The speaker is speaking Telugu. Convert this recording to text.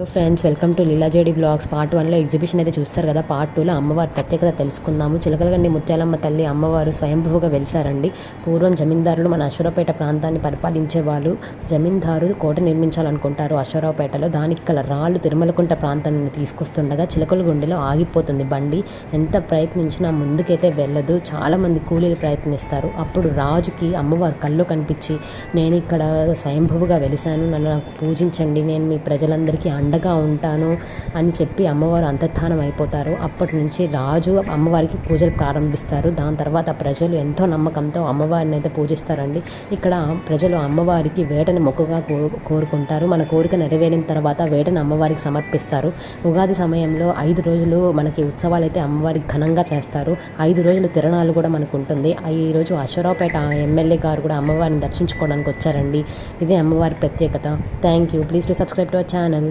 Friends, welcome to Leelajedi blogs. Part 1లో ఎగ్జిబిషన్ అయితే చూస్తారు కదా. పార్ట్ 2లో అమ్మవారి ప్రత్యేకత తెలుసుకుందాము. చిలకలగండి ముత్యాలమ్మ తల్లి అమ్మవారు స్వయంభువుగా వెలిసారండి. పూర్వం జమీందారులు మన అశ్వరావుపేట ప్రాంతాన్ని పరిపాలించే వాళ్ళు. జమీందారు కోట నిర్మించాలనుకుంటారు అశ్వరావుపేటలో. దానికి గల రాళ్ళు తిరుమలకుంట ప్రాంతం నుండి తీసుకొస్తుండగా చిలకలగుండిలో ఆగిపోతుంది బండి. ఎంత ప్రయత్నించినా ముందుకైతే వెళ్ళదు. చాలామంది కూలీలు ప్రయత్నిస్తారు. అప్పుడు రాజుకి అమ్మవారు కళ్ళు కనిపించి, నేను ఇక్కడ స్వయంభువుగా వెలిసాను, నన్ను నాకు పూజించండి, నేను మీ ప్రజలందరికీ అండగా ఉంటాను అని చెప్పి అమ్మవారు అంతర్ధానం అయిపోతారు. అప్పటి నుంచి రాజు అమ్మవారికి పూజలు ప్రారంభిస్తారు. దాని తర్వాత ప్రజలు ఎంతో నమ్మకంతో అమ్మవారిని అయితే పూజిస్తారండి. ఇక్కడ ప్రజలు అమ్మవారికి వేటని మొక్కుగా కోరుకుంటారు. మన కోరిక నెరవేరిన తర్వాత వేటని అమ్మవారికి సమర్పిస్తారు. ఉగాది సమయంలో 5 రోజులు మనకి ఉత్సవాలు అయితే అమ్మవారికి ఘనంగా చేస్తారు. 5 రోజులు తిరణాలు కూడా మనకు ఉంటుంది. ఈరోజు అశ్వరావుపేట ఎమ్మెల్యే గారు కూడా అమ్మవారిని దర్శించుకోవడానికి వచ్చారండి. ఇదే అమ్మవారి ప్రత్యేకత. Thank you. Please to subscribe to our channel.